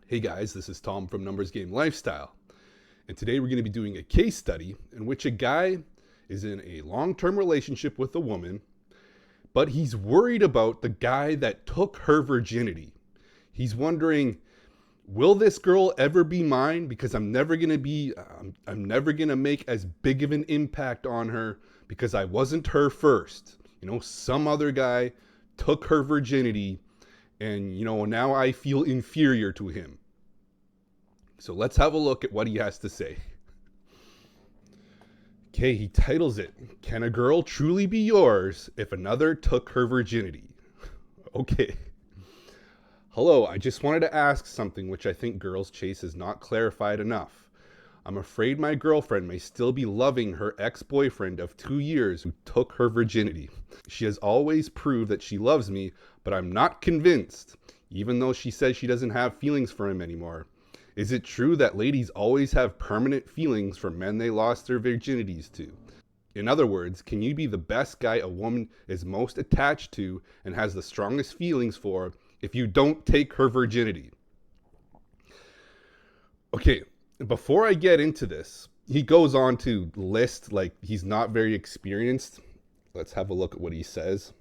Hey guys, this is Tom from Numbers Game Lifestyle, and today we're going to be doing a case study in which a guy is in a long-term relationship with a woman, but he's worried about the guy that took her virginity. He's wondering, will this girl ever be mine? Because I'm never going to make as big of an impact on her because I wasn't her first. Some other guy took her virginity, and now I feel inferior to him. So let's have a look at what he has to say. Okay, he titles it, "Can a girl truly be yours if another took her virginity?" Okay. Hello, I just wanted to ask something which I think Girls Chase is not clarified enough. I'm afraid my girlfriend may still be loving her ex-boyfriend of 2 years who took her virginity. She has always proved that she loves me, but I'm not convinced, even though she says she doesn't have feelings for him anymore. Is it true that ladies always have permanent feelings for men they lost their virginities to? In other words, can you be the best guy a woman is most attached to and has the strongest feelings for if you don't take her virginity? Okay, before I get into this, he goes on to list like he's not very experienced. Let's have a look at what he says.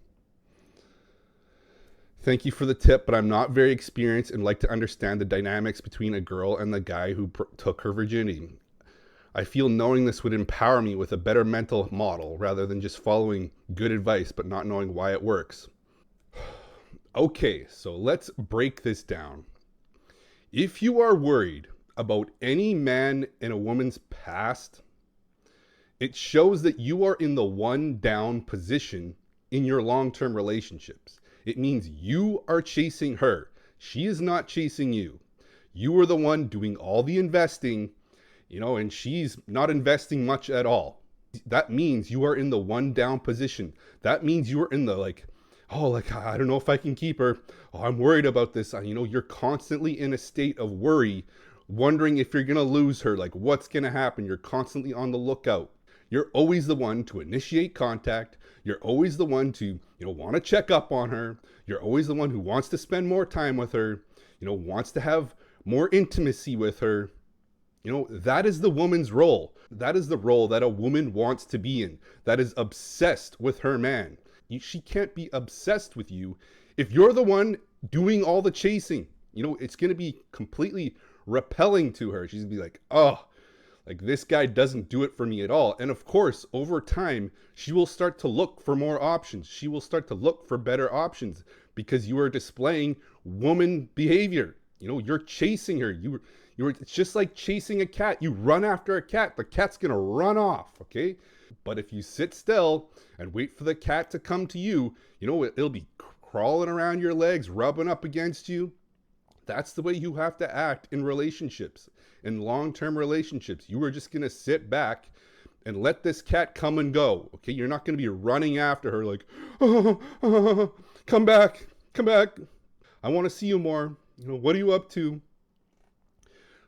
Thank you for the tip, but I'm not very experienced and like to understand the dynamics between a girl and the guy who took her virginity. I feel knowing this would empower me with a better mental model rather than just following good advice but not knowing why it works. Okay, so let's break this down. If you are worried about any man in a woman's past, it shows that you are in the one down position in your long-term relationships. It means you are chasing her. She is not chasing you. You are the one doing all the investing, and she's not investing much at all. That means you are in the one down position. That means you are in the I don't know if I can keep her. Oh, I'm worried about this. You're constantly in a state of worry, wondering if you're going to lose her, like what's going to happen. You're constantly on the lookout. You're always the one to initiate contact. You're always the one to, want to check up on her. You're always the one who wants to spend more time with her, wants to have more intimacy with her. That is the woman's role. That is the role that a woman wants to be in. That is obsessed with her man. She can't be obsessed with you if you're the one doing all the chasing. It's going to be completely repelling to her. She's going to be like, oh, like this guy doesn't do it for me at all. And of course, over time, she will start to look for more options. She will start to look for better options because you are displaying woman behavior. You're chasing her. It's just like chasing a cat. You run after a cat, the cat's going to run off, okay? But if you sit still and wait for the cat to come to you, it'll be crawling around your legs, rubbing up against you. That's the way you have to act in relationships. In long-term relationships, you are just going to sit back and let this cat come and go. Okay, you're not going to be running after her like, oh, come back. I want to see you more. What are you up to?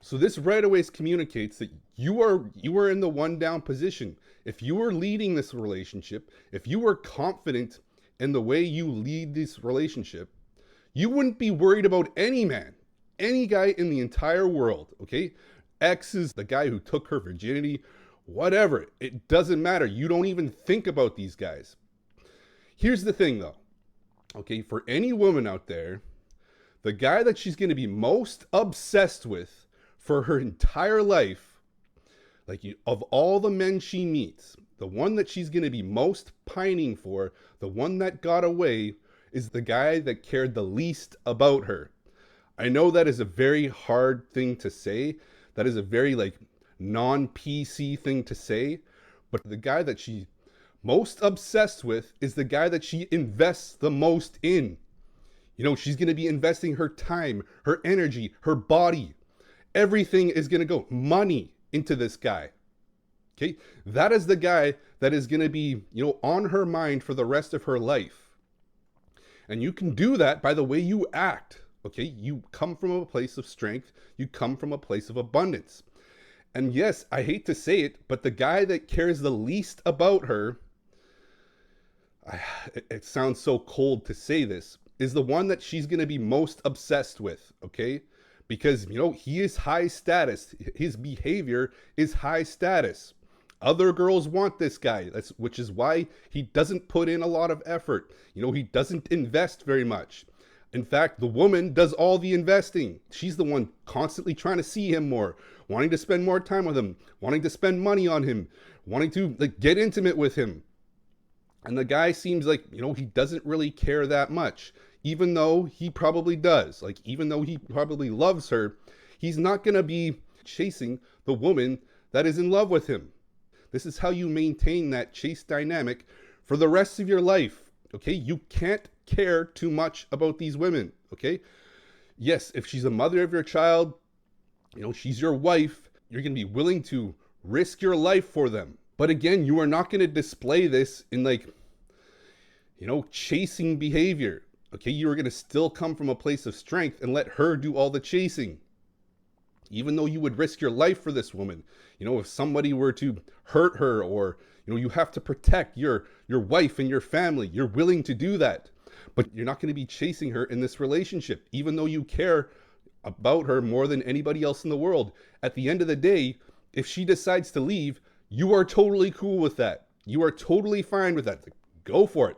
So this right away communicates that you are in the one down position. If you are leading this relationship, if you are confident in the way you lead this relationship, you wouldn't be worried about any man, any guy in the entire world, okay? X is the guy who took her virginity, whatever. It doesn't matter. You don't even think about these guys. Here's the thing though, okay? For any woman out there, the guy that she's going to be most obsessed with for her entire life, of all the men she meets, the one that she's going to be most pining for, the one that got away, is the guy that cared the least about her. I know that is a very hard thing to say. That is a very non-PC thing to say. But the guy that she's most obsessed with is the guy that she invests the most in. She's going to be investing her time, her energy, her body. Everything is going to go money into this guy. Okay? That is the guy that is going to be, on her mind for the rest of her life. And you can do that by the way you act, okay? You come from a place of strength. You come from a place of abundance. And yes, I hate to say it, but the guy that cares the least about her, it sounds so cold to say this, is the one that she's going to be most obsessed with, okay? because, he is high status. His behavior is high status. Other girls want this guy. Which is why he doesn't put in a lot of effort. He doesn't invest very much. In fact, the woman does all the investing. She's the one constantly trying to see him more, wanting to spend more time with him, wanting to spend money on him, wanting to get intimate with him. And the guy seems like, he doesn't really care that much, even though he probably does. Even though he probably loves her, he's not going to be chasing the woman that is in love with him. This is how you maintain that chase dynamic for the rest of your life. Okay, you can't care too much about these women. Okay, yes, if she's a mother of your child, she's your wife, you're going to be willing to risk your life for them. But again, you are not going to display this in chasing behavior. Okay, you are going to still come from a place of strength and let her do all the chasing. Even though you would risk your life for this woman, if somebody were to hurt her, or, you have to protect your wife and your family, you're willing to do that. But you're not going to be chasing her in this relationship, even though you care about her more than anybody else in the world. At the end of the day, if she decides to leave, you are totally cool with that. You are totally fine with that. Go for it.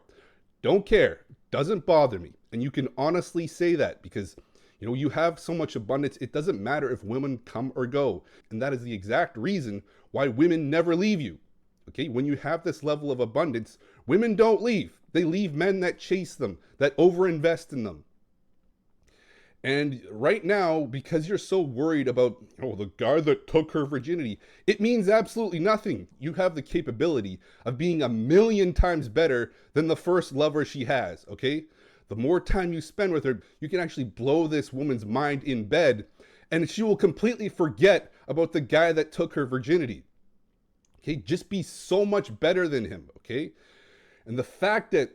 Don't care. Doesn't bother me. And you can honestly say that because you have so much abundance. It doesn't matter if women come or go. And that is the exact reason why women never leave you. Okay, when you have this level of abundance, women don't leave. They leave men that chase them, that overinvest in them. And right now, because you're so worried about, the guy that took her virginity, it means absolutely nothing. You have the capability of being 1,000,000 times better than the first lover she has, okay? The more time you spend with her, you can actually blow this woman's mind in bed, and she will completely forget about the guy that took her virginity. Okay, just be so much better than him, okay? And the fact that,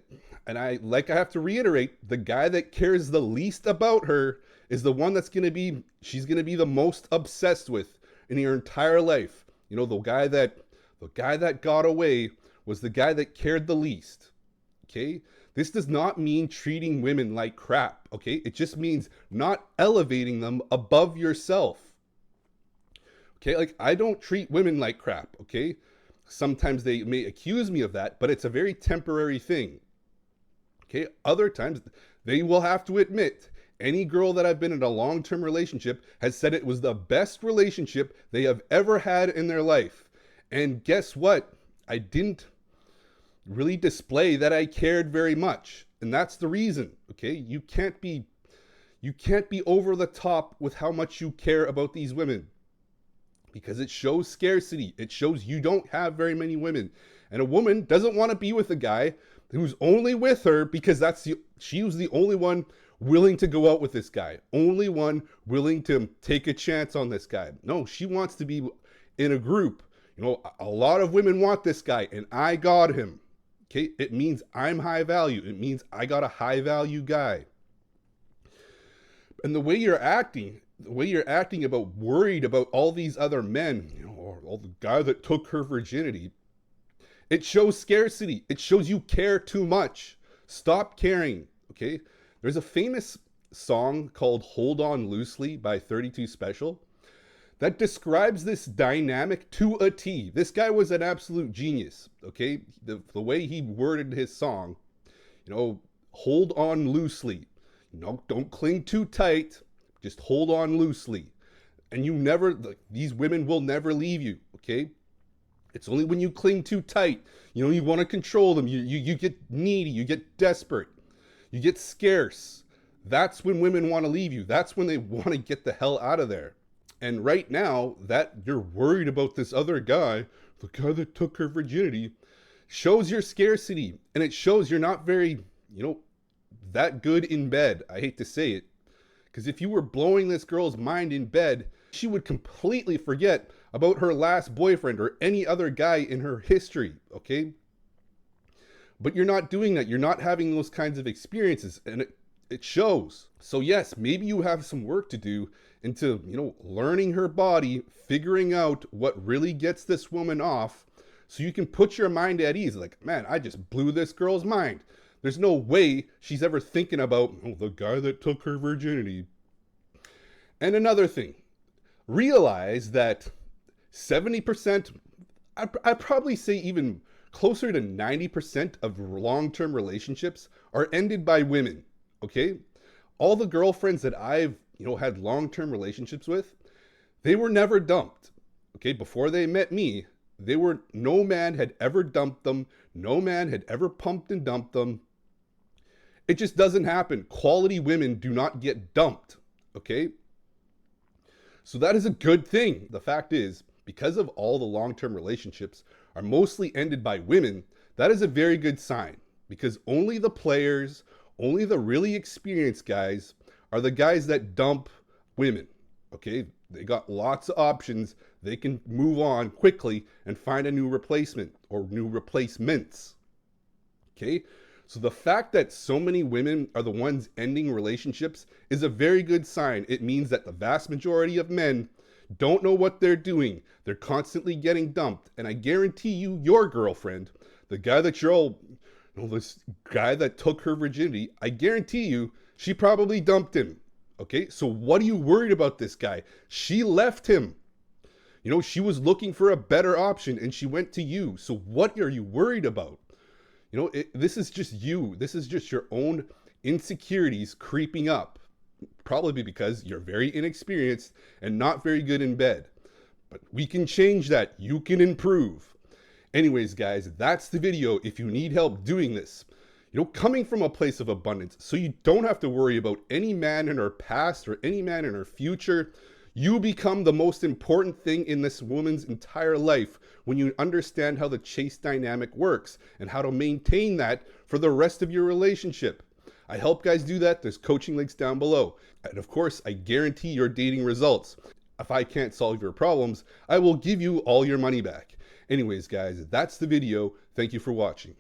and I have to reiterate, the guy that cares the least about her is the one she's going to be the most obsessed with in her entire life. The guy that got away was the guy that cared the least. Okay? This does not mean treating women like crap, okay? It just means not elevating them above yourself. Okay? I don't treat women like crap, okay? Sometimes they may accuse me of that, but it's a very temporary thing. Okay? Other times, they will have to admit, any girl that I've been in a long-term relationship has said it was the best relationship they have ever had in their life. And guess what? I didn't really display that I cared very much. And that's the reason, okay? You can't be over the top with how much you care about these women. Because it shows scarcity. It shows you don't have very many women. And a woman doesn't want to be with a guy who's only with her because she was the only one willing to go out with this guy. Only one willing to take a chance on this guy. No, she wants to be in a group. A lot of women want this guy and I got him. Okay, it means I'm high value. It means I got a high value guy. And the way you're acting about worried about all these other men, or all the guy that took her virginity, it shows scarcity. It shows you care too much. Stop caring, okay? There's a famous song called Hold On Loosely by 32 Special that describes this dynamic to a T. This guy was an absolute genius, okay? The way he worded his song, hold on loosely. Don't cling too tight. Just hold on loosely. And these women will never leave you, okay? It's only when you cling too tight, you want to control them. You get needy, you get desperate, you get scarce. That's when women want to leave you. That's when they want to get the hell out of there. And right now, that you're worried about this other guy, the guy that took her virginity, shows your scarcity. And it shows you're not very, that good in bed. I hate to say it. Because if you were blowing this girl's mind in bed, she would completely forget about her last boyfriend or any other guy in her history, okay? But you're not doing that. You're not having those kinds of experiences, and it shows. So yes, maybe you have some work to do into, learning her body, figuring out what really gets this woman off, so you can put your mind at ease. Man, I just blew this girl's mind. There's no way she's ever thinking about, the guy that took her virginity. And another thing, realize that 70%, I'd probably say even closer to 90% of long-term relationships are ended by women, okay? All the girlfriends that I've, had long-term relationships with, they were never dumped, okay? Before they met me, no man had ever dumped them. No man had ever pumped and dumped them. It just doesn't happen. Quality women do not get dumped, okay? So that is a good thing. The fact is, because of all the long-term relationships are mostly ended by women, that is a very good sign, because only the players, only the really experienced guys are the guys that dump women, okay? They got lots of options. They can move on quickly and find a new replacement or new replacements, okay? So the fact that so many women are the ones ending relationships is a very good sign. It means that the vast majority of men don't know what they're doing. They're constantly getting dumped. And I guarantee you, your girlfriend, the guy that this guy that took her virginity, I guarantee you, she probably dumped him. Okay, so what are you worried about this guy? She left him. She was looking for a better option and she went to you. So what are you worried about? This is just you. This is just your own insecurities creeping up. Probably because you're very inexperienced and not very good in bed. But we can change that. You can improve. Anyways, guys, that's the video if you need help doing this. Coming from a place of abundance, so you don't have to worry about any man in her past or any man in her future. You become the most important thing in this woman's entire life when you understand how the chase dynamic works and how to maintain that for the rest of your relationship. I help guys do that. There's coaching links down below. And of course, I guarantee your dating results. If I can't solve your problems, I will give you all your money back. Anyways, guys, that's the video. Thank you for watching.